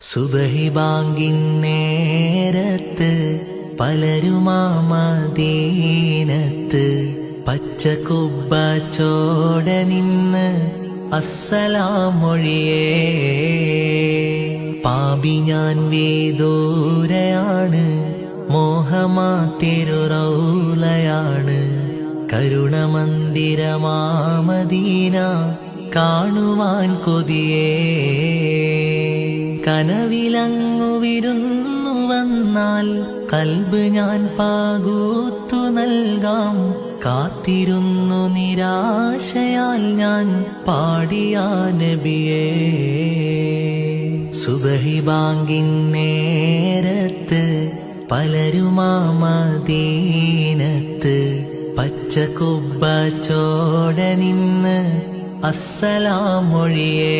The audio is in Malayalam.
സുബഹി ബാങ്കിൻ നേരത്ത് പലരുമാ മദീനത്ത് പച്ചക്കുബ്ബ ചോട നിന്ന് അസ്സലാമൊഴിയേ. പാപി ഞാൻ വിദൂരയാണ്, മോഹമാ തിരുറൗലയാണ്. കരുണമന്ദിരമാ മദീന കാണുവാൻ കൊതിയേ. കനവിലങ്ങു വിരുന്നു വന്നാൽ കൽബ് ഞാൻ പാകൂത്തു നൽകാം. കാത്തിരുന്നു നിരാശയാൽ ഞാൻ പാടിയ നബിയേ. സുബഹി ബാങ്കിൻ നേരത്ത് പലരുമാ മദീനത്ത് പച്ചക്കുബ്ബ ചോട നിന്ന് അസ്സലാമൊഴിയേ.